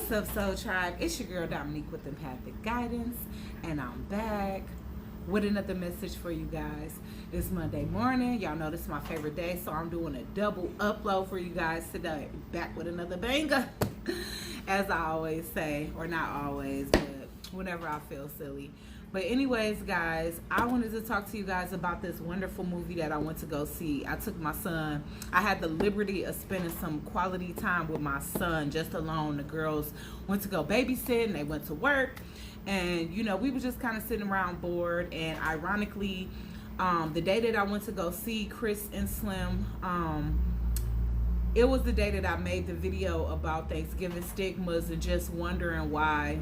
What's up, Soul Tribe? It's your girl Dominique with Empathic Guidance, and I'm back with another message for you guys. It's Monday morning. Y'all know this is my favorite day, so I'm doing a double upload for you guys today. Back with another banger, as I always say, or not always, but whenever I feel silly. But anyways, guys, I wanted to talk to you guys about this wonderful movie that I went to go see. I took my son. I had the liberty of spending some quality time with my son, just alone. The girls went to go babysit, and they went to work. And, you know, we were just kind of sitting around bored. And ironically, the day that I went to go see Chris and Slim, it was the day that I made the video about Thanksgiving stigmas and just wondering why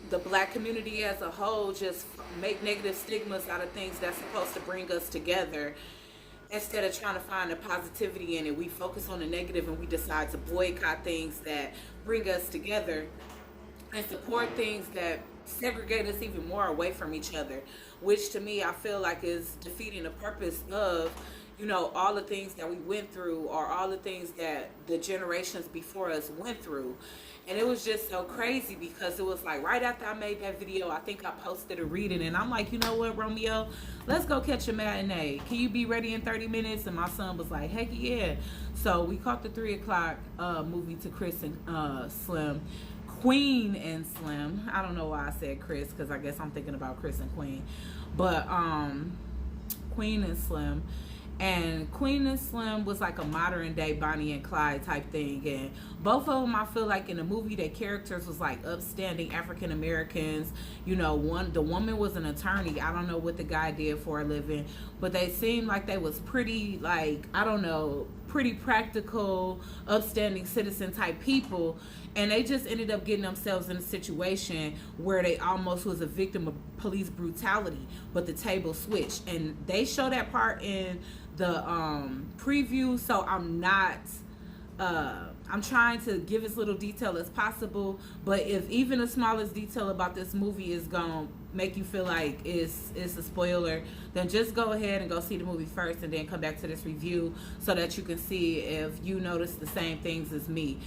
the black community as a whole just make negative stigmas out of things that's supposed to bring us together. Instead of trying to find the positivity in it, we focus on the negative and we decide to boycott things that bring us together and support things that segregate us even more away from each other, which to me I feel like is defeating the purpose of, you know, all the things that we went through, or all the things that the generations before us went through. And it was just so crazy because it was like right after I made that video, I think I posted a reading, and I'm like, you know what, Romeo, let's go catch a matinee. Can you be ready in 30 minutes? And my son was like, heck yeah. So we caught the 3 o'clock movie to Chris and Slim. Queen and Slim. I don't know why I said Chris, because I guess I'm thinking about Chris and Queen. But Queen and Slim. And Queen and Slim was like a modern day Bonnie and Clyde type thing. And both of them, I feel like in the movie, their characters was like upstanding African Americans. You know, the woman was an attorney. I don't know what the guy did for a living, but they seemed like they was pretty, like, I don't know, pretty practical, upstanding citizen type people. And they just ended up getting themselves in a situation where they almost was a victim of police brutality, but the table switched. And they show that part in the preview, so I'm not I'm trying to give as little detail as possible, but if even the smallest detail about this movie is gonna make you feel like it's a spoiler, then just go ahead and go see the movie first and then come back to this review so that you can see if you notice the same things as me.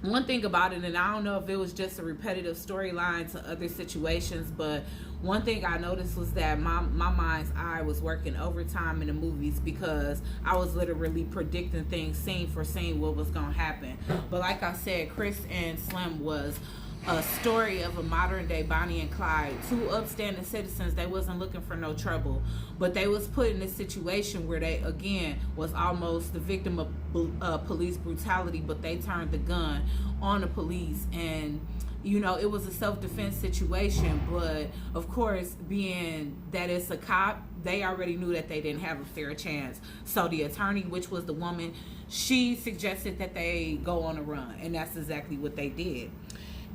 One thing about it, and I don't know if it was just a repetitive storyline to other situations, but one thing I noticed was that my mind's eye was working overtime in the movies, because I was literally predicting things scene for scene what was going to happen. But like I said, Chris and Slim was a story of a modern day Bonnie and Clyde, 2 upstanding citizens. They wasn't looking for no trouble, but they was put in a situation where they again was almost the victim of police brutality, but they turned the gun on the police. And you know, it was a self-defense situation, but of course, being that it's a cop, they already knew that they didn't have a fair chance. So the attorney, which was the woman, she suggested that they go on a run, and that's exactly what they did.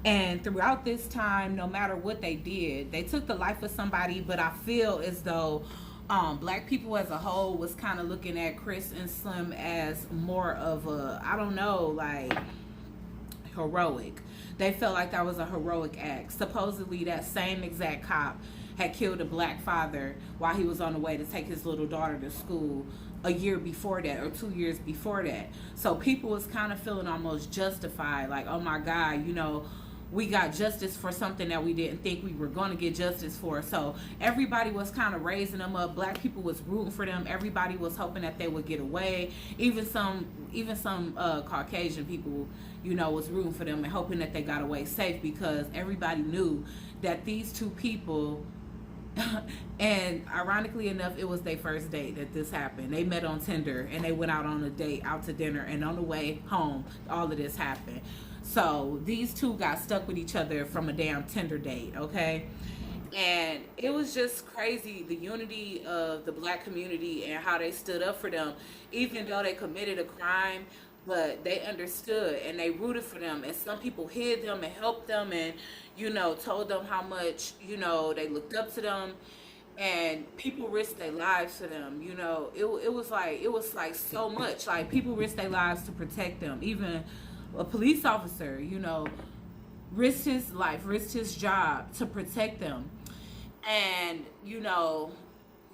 And throughout this time, no matter what they did, they took the life of somebody, but I feel as though black people as a whole was kind of looking at Chris and Slim as more of a, I don't know, like heroic. They felt like that was a heroic act. Supposedly that same exact cop had killed a black father while he was on the way to take his little daughter to school a year before that, or 2 years before that. So people was kind of feeling almost justified, like, oh my God, you know, we got justice for something that we didn't think we were going to get justice for. So everybody was kind of raising them up. Black people was rooting for them. Everybody was hoping that they would get away. Even some Caucasian people, you know, was rooting for them and hoping that they got away safe, because everybody knew that these 2 people and ironically enough, it was their first date that this happened. They met on Tinder and they went out on a date, out to dinner, and on the way home, all of this happened. So these 2 got stuck with each other from a damn Tinder date, okay? And it was just crazy, the unity of the black community and how they stood up for them, even though they committed a crime, but they understood and they rooted for them. And some people hid them and helped them and, you know, told them how much, you know, they looked up to them. And people risked their lives for them, you know. It was like so much. Like, people risked their lives to protect them. Even a police officer, you know, risked his life, risked his job to protect them. And, you know,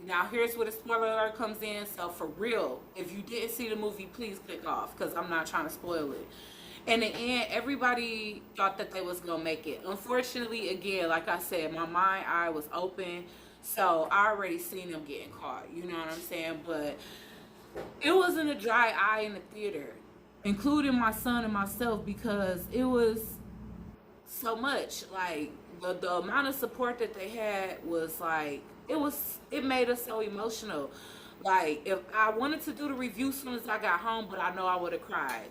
Now here's where the spoiler alert comes in. So for real, if you didn't see the movie, please click off because I'm not trying to spoil it. In the end, everybody thought that they was gonna make it. Unfortunately, again, like I said, my mind eye was open, so I already seen them getting caught. You know what I'm saying? But it wasn't a dry eye in the theater, including my son and myself, because it was so much. Like the amount of support that they had was like it made us so emotional. Like if I wanted to do the review as soon as I got home, but I know I would have cried.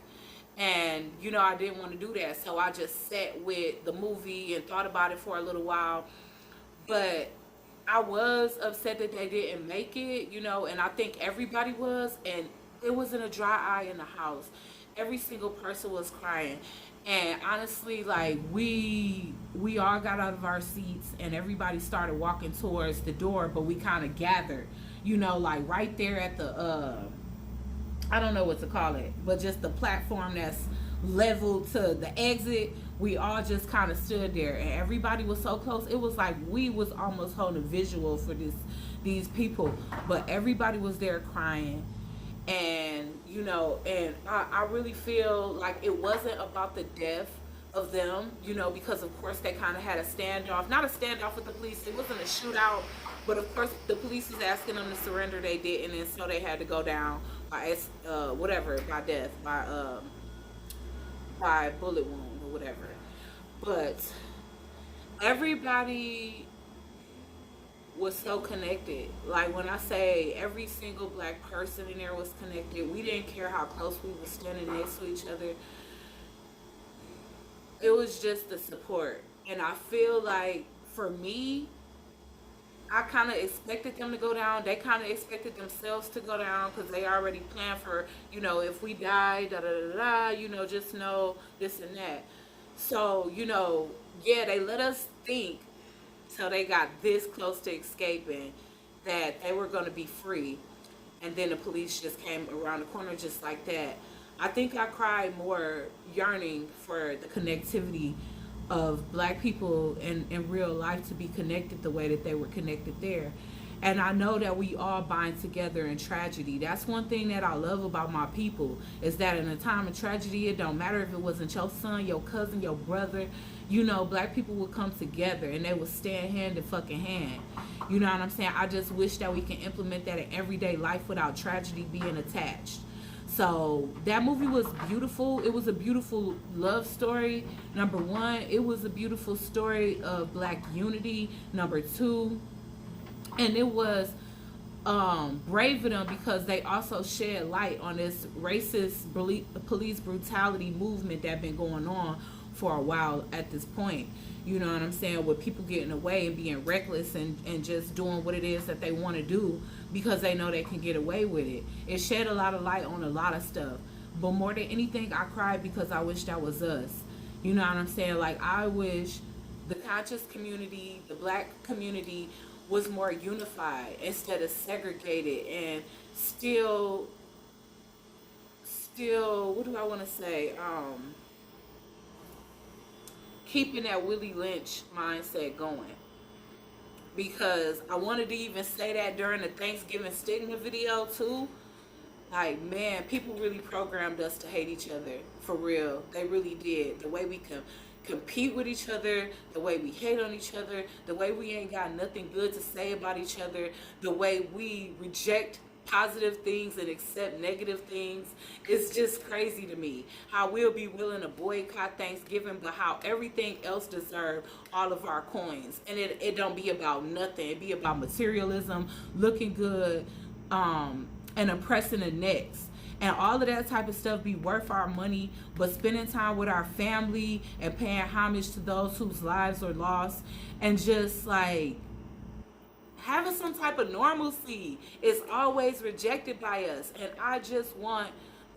And you know I didn't want to do that, so I just sat with the movie and thought about it for a little while. But I was upset that they didn't make it, you know, and I think everybody was, and it wasn't a dry eye in the house. Every single person was crying. And honestly, like we all got out of our seats and everybody started walking towards the door, but we kind of gathered, you know, like right there at the I don't know what to call it, but just the platform that's level to the exit. We all just kind of stood there, and everybody was so close. It was like we was almost holding a visual for these people, but everybody was there crying. And you know, and I really feel like it wasn't about the death of them, you know, because of course they kind of had a standoff, not a standoff with the police. It wasn't a shootout, but of course the police was asking them to surrender. They didn't, and so they had to go down by whatever, by death, by bullet wound or whatever. But everybody was so connected. Like when I say every single black person in there was connected, we didn't care how close we were standing next to each other. It was just the support. And I feel like for me, I kind of expected them to go down. They kind of expected themselves to go down because they already planned for, you know, if we die, da da da da, you know, just know this and that. So, you know, yeah, they let us think till they got this close to escaping that they were going to be free. And then the police just came around the corner just like that. I think I cried more yearning for the connectivity of black people in real life to be connected the way that they were connected there. And I know that we all bind together in tragedy. That's one thing that I love about my people, is that in a time of tragedy, it don't matter if it wasn't your son, your cousin, your brother, you know, black people would come together and they would stand hand in fucking hand. You know what I'm saying? I just wish that we can implement that in everyday life without tragedy being attached. So that movie was beautiful. It was a beautiful love story. Number one, it was a beautiful story of black unity. Number two, and it was brave of them because they also shed light on this racist police brutality movement that been going on for a while at this point. You know what I'm saying? With people getting away and being reckless and just doing what it is that they want to do because they know they can get away with it. It shed a lot of light on a lot of stuff. But more than anything, I cried because I wish that was us. You know what I'm saying? Like, I wish the conscious community, the black community, was more unified instead of segregated and still, what do I want to say? Keeping that Willie Lynch mindset going. Because I wanted to even say that during the Thanksgiving stigma video too. Like, man, people really programmed us to hate each other. For real. They really did. The way we can compete with each other, the way we hate on each other, the way we ain't got nothing good to say about each other, the way we reject positive things and accept negative things. It's just crazy to me how we'll be willing to boycott Thanksgiving, but how everything else deserves all of our coins. And it don't be about nothing. It be about materialism, looking good, and oppressing the next. And all of that type of stuff be worth our money, but spending time with our family and paying homage to those whose lives are lost and just like having some type of normalcy is always rejected by us. And I just want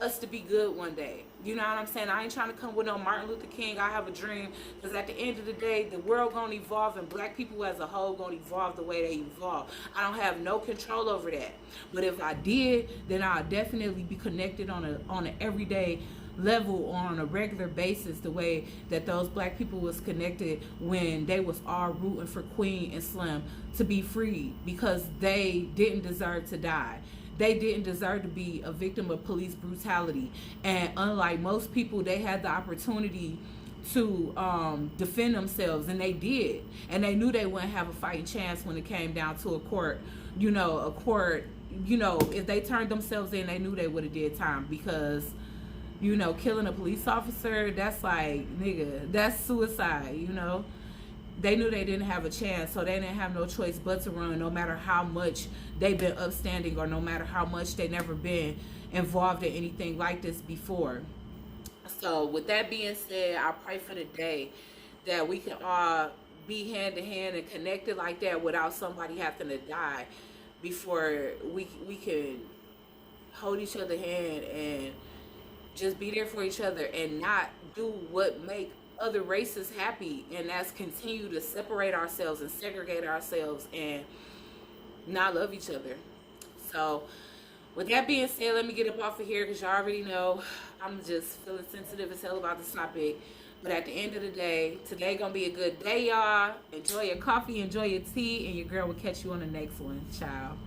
us to be good one day. You know what I'm saying? I ain't trying to come with no Martin Luther King, I have a dream, because at the end of the day, the world gonna evolve and black people as a whole gonna evolve the way they evolve. I don't have no control over that. But if I did, then I'll definitely be connected on an everyday level on a regular basis the way that those black people was connected when they was all rooting for Queen and Slim to be freed, because they didn't deserve to die. They didn't deserve to be a victim of police brutality. And unlike most people, they had the opportunity to defend themselves, and they did. And they knew they wouldn't have a fighting chance when it came down to a court. If they turned themselves in, they knew they would have did time, because killing a police officer, that's like, nigga, that's suicide. They knew they didn't have a chance, so they didn't have no choice but to run, no matter how much they've been upstanding, or no matter how much they never been involved in anything like this before. So with that being said, I pray for the day that we can all be hand to hand and connected like that without somebody having to die, before we can hold each other hand and just be there for each other, and not do what make other races happy, and that's continue to separate ourselves and segregate ourselves and not love each other. So with that being said, let me get up off of here, because y'all already know I'm just feeling sensitive as hell about this topic. But at the end of the day, today gonna be a good day, y'all. Enjoy your coffee, enjoy your tea, and your girl will catch you on the next one. Ciao.